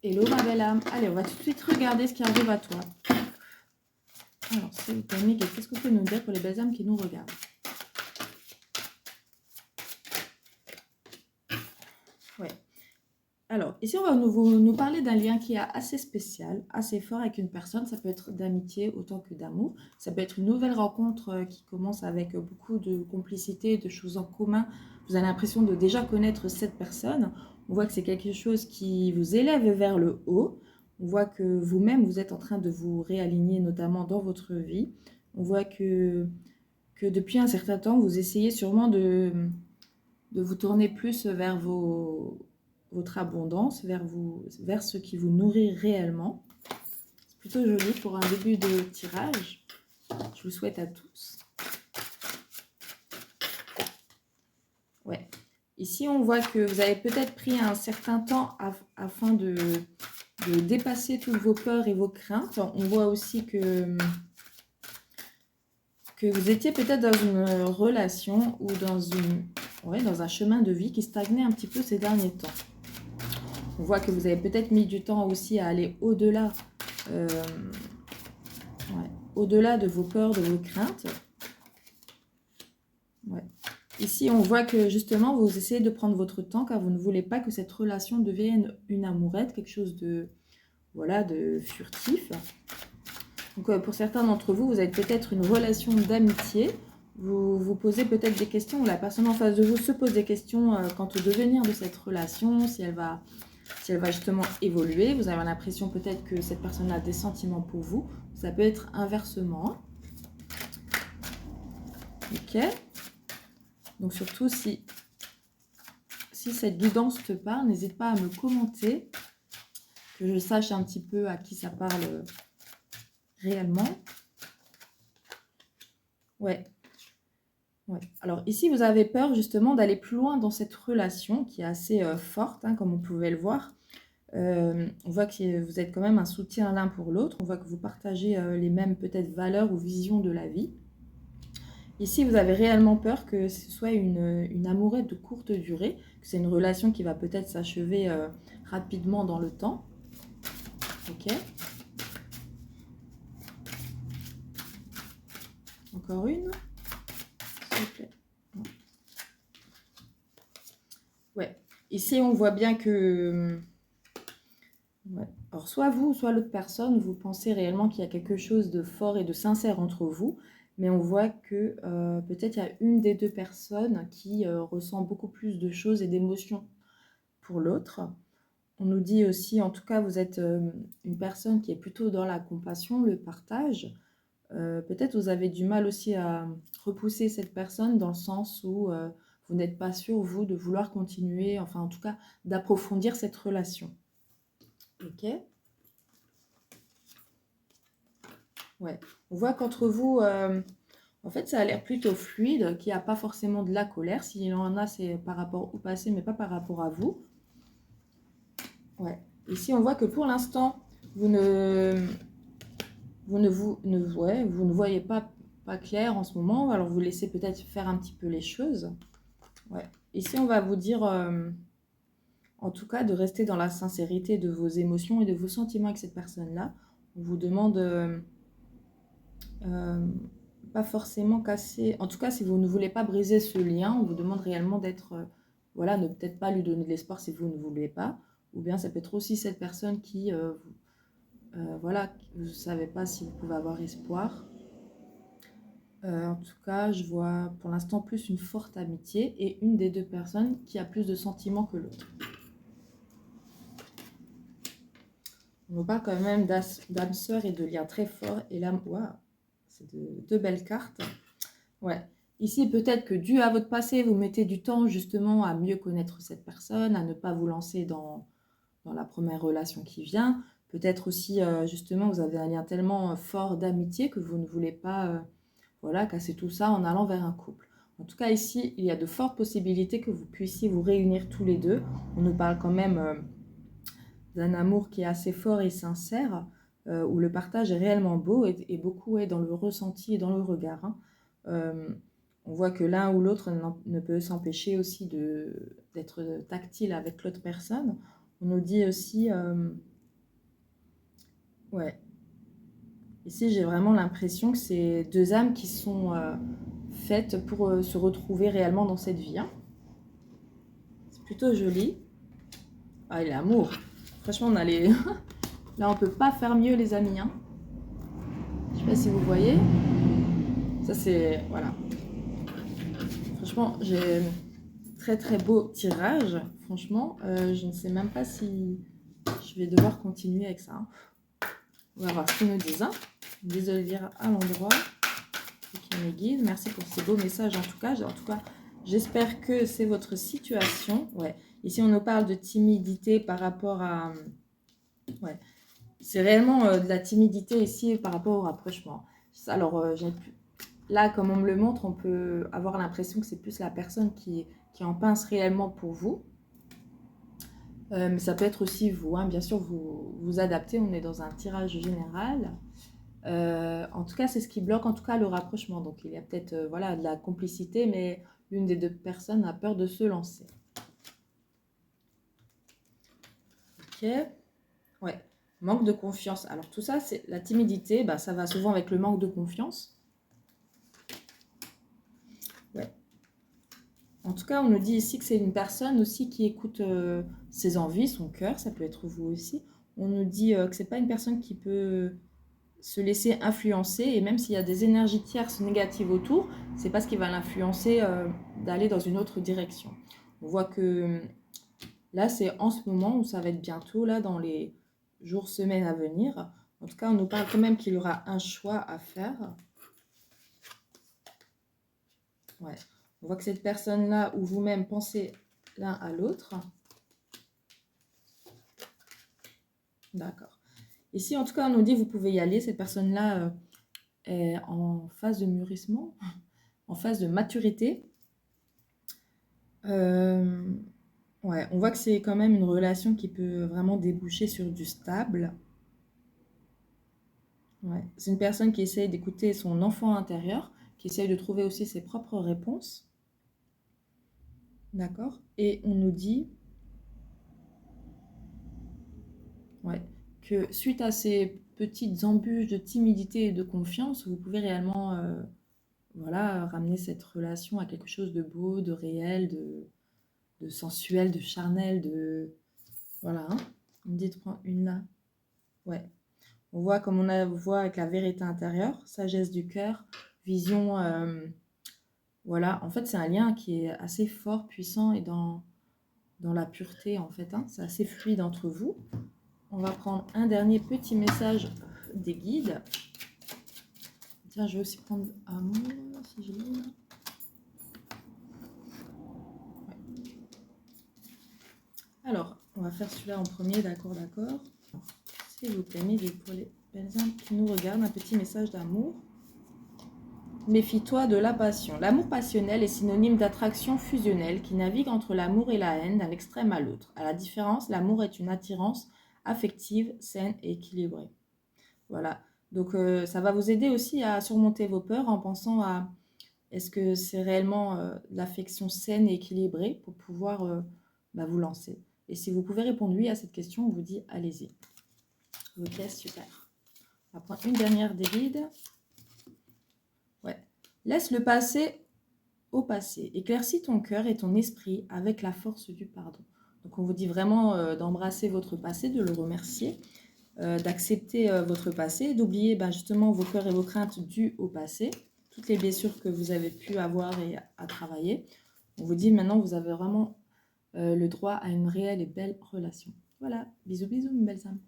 Hello ma belle âme. Allez, on va tout de suite regarder ce qui arrive à toi. Alors, c'est Tammy, qu'est-ce que tu peux nous dire pour les belles âmes qui nous regardent? Ouais. Alors, ici, on va nous parler d'un lien qui est assez spécial, assez fort avec une personne. Ça peut être d'amitié autant que d'amour. Ça peut être une nouvelle rencontre qui commence avec beaucoup de complicité, de choses en commun. Vous avez l'impression de déjà connaître cette personne. On voit que c'est quelque chose qui vous élève vers le haut. On voit que vous-même, vous êtes en train de vous réaligner, notamment dans votre vie. On voit que depuis un certain temps, vous essayez sûrement de vous tourner plus vers votre abondance, vers ce qui vous nourrit réellement. C'est plutôt joli pour un début de tirage. Je vous souhaite à tous. Ouais. Ici, on voit que vous avez peut-être pris un certain temps afin de dépasser toutes vos peurs et vos craintes. On voit aussi que vous étiez peut-être dans une relation ou dans un chemin de vie qui stagnait un petit peu ces derniers temps. On voit que vous avez peut-être mis du temps aussi à aller au-delà au-delà de vos peurs, de vos craintes. Ouais. Ici, on voit que justement, vous essayez de prendre votre temps car vous ne voulez pas que cette relation devienne une amourette, quelque chose de furtif. Donc, pour certains d'entre vous, vous avez peut-être une relation d'amitié. Vous vous posez peut-être des questions, ou la personne en face de vous se pose des questions quant au devenir de cette relation, si elle va justement évoluer. Vous avez l'impression peut-être que cette personne a des sentiments pour vous. Ça peut être inversement. Ok. Donc surtout, si cette guidance te parle, n'hésite pas à me commenter, que je sache un petit peu à qui ça parle réellement. Ouais. Alors ici, vous avez peur justement d'aller plus loin dans cette relation qui est assez forte, hein, comme on pouvait le voir. On voit que vous êtes quand même un soutien l'un pour l'autre. On voit que vous partagez les mêmes peut-être valeurs ou visions de la vie. Ici, vous avez réellement peur que ce soit une amourette de courte durée, que c'est une relation qui va peut-être s'achever rapidement dans le temps. Ok. Encore une. S'il vous plaît. Ouais. Ici, on voit bien que... Ouais. Alors, soit vous, soit l'autre personne, vous pensez réellement qu'il y a quelque chose de fort et de sincère entre vous, mais on voit que peut-être il y a une des deux personnes qui ressent beaucoup plus de choses et d'émotions pour l'autre. On nous dit aussi, en tout cas, vous êtes une personne qui est plutôt dans la compassion, le partage. Peut-être vous avez du mal aussi à repousser cette personne dans le sens où vous n'êtes pas sûr, vous, de vouloir continuer, enfin en tout cas, d'approfondir cette relation. Ok. Ouais. On voit qu'entre vous, en fait, ça a l'air plutôt fluide, qu'il n'y a pas forcément de la colère. S'il y en a, c'est par rapport au passé, mais pas par rapport à vous. Ouais. Ici, on voit que pour l'instant, vous ne voyez pas clair en ce moment. Alors, vous laissez peut-être faire un petit peu les choses. Ouais. Ici, on va vous dire, en tout cas, de rester dans la sincérité de vos émotions et de vos sentiments avec cette personne-là. On vous demande pas forcément casser. En tout cas, si vous ne voulez pas briser ce lien, on vous demande réellement d'être, ne peut-être pas lui donner de l'espoir si vous ne voulez pas. Ou bien ça peut être aussi cette personne qui, vous ne savez pas si vous pouvez avoir espoir. En tout cas, je vois pour l'instant plus une forte amitié et une des deux personnes qui a plus de sentiments que l'autre. On nous parle quand même d'âme sœur et de liens très forts. Et là, waouh, c'est deux belles cartes. Ouais. Ici, peut-être que dû à votre passé, vous mettez du temps justement à mieux connaître cette personne, à ne pas vous lancer dans la première relation qui vient. Peut-être aussi, justement, vous avez un lien tellement fort d'amitié que vous ne voulez pas casser tout ça en allant vers un couple. En tout cas, ici, il y a de fortes possibilités que vous puissiez vous réunir tous les deux. On nous parle quand même d'un amour qui est assez fort et sincère, où le partage est réellement beau et beaucoup est dans le ressenti et dans le regard. Hein. On voit que l'un ou l'autre ne peut s'empêcher aussi d'être tactile avec l'autre personne. On nous dit aussi Ouais. Ici, j'ai vraiment l'impression que c'est deux âmes qui sont faites pour se retrouver réellement dans cette vie, hein. C'est plutôt joli. Ah, et l'amour. Franchement, on a les... Là, on peut pas faire mieux, les amis, hein. Je sais pas si vous voyez. Ça, c'est... Voilà. Franchement, j'ai très très beau tirage. Franchement, je ne sais même pas si je vais devoir continuer avec ça, hein. On va voir ce qu'ils nous disent, hein. Désolée de lire à l'endroit. Ok, mes guides, merci pour ces beaux messages en tout cas. J'espère que c'est votre situation. Ouais. Ici, on nous parle de timidité par rapport à... Ouais. C'est réellement de la timidité ici par rapport au rapprochement. Alors, là, comme on me le montre, on peut avoir l'impression que c'est plus la personne qui en pince réellement pour vous. Mais ça peut être aussi vous, hein. Bien sûr, vous adaptez. On est dans un tirage général. En tout cas, c'est ce qui bloque en tout cas le rapprochement. Donc, il y a peut-être voilà, de la complicité, mais l'une des deux personnes a peur de se lancer. Ok. Ouais. Manque de confiance. Alors, tout ça, c'est la timidité. Bah, ça va souvent avec le manque de confiance. Ouais. En tout cas, on nous dit ici que c'est une personne aussi qui écoute ses envies, son cœur. Ça peut être vous aussi. On nous dit que c'est pas une personne qui peut se laisser influencer, et même s'il y a des énergies tierces négatives autour, c'est pas ce qui va l'influencer d'aller dans une autre direction. On voit que là, c'est en ce moment, où ça va être bientôt, là, dans les jours, semaines à venir. En tout cas, on nous parle quand même qu'il y aura un choix à faire. Ouais. On voit que cette personne-là, ou vous-même, pensez l'un à l'autre. D'accord. Ici, en tout cas, on nous dit vous pouvez y aller. Cette personne-là est en phase de mûrissement, en phase de maturité. Ouais, on voit que c'est quand même une relation qui peut vraiment déboucher sur du stable. Ouais. C'est une personne qui essaye d'écouter son enfant intérieur, qui essaye de trouver aussi ses propres réponses. D'accord? Et on nous dit ouais, que suite à ces petites embûches de timidité et de confiance, vous pouvez réellement voilà, ramener cette relation à quelque chose de beau, de réel, de sensuel, de charnel, de... Voilà, hein. On me dit de prendre une là. Ouais. On voit comme voit avec la vérité intérieure, sagesse du cœur, vision... voilà, en fait, c'est un lien qui est assez fort, puissant et dans la pureté, en fait, hein. C'est assez fluide entre vous. On va prendre un dernier petit message des guides. Tiens, je vais aussi prendre amour, si je l'ai. Ouais. Alors, on va faire celui-là en premier, d'accord, d'accord. S'il vous plaît, mes pour les belles âmes qui nous regardent, un petit message d'amour. Méfie-toi de la passion. L'amour passionnel est synonyme d'attraction fusionnelle qui navigue entre l'amour et la haine d'un extrême à l'autre. À la différence, l'amour est une attirance affective, saine et équilibrée. Voilà. Donc, ça va vous aider aussi à surmonter vos peurs en pensant à est-ce que c'est réellement l'affection saine et équilibrée pour pouvoir vous lancer. Et si vous pouvez répondre oui à cette question, on vous dit allez-y. Ok, super. On va prendre une dernière des guides. Ouais. Laisse le passé au passé. Éclaircis ton cœur et ton esprit avec la force du pardon. Donc, on vous dit vraiment d'embrasser votre passé, de le remercier, d'accepter votre passé, d'oublier justement vos peurs et vos craintes dues au passé, toutes les blessures que vous avez pu avoir et à travailler. On vous dit maintenant, vous avez vraiment le droit à une réelle et belle relation. Voilà, bisous, bisous, mes belles âmes.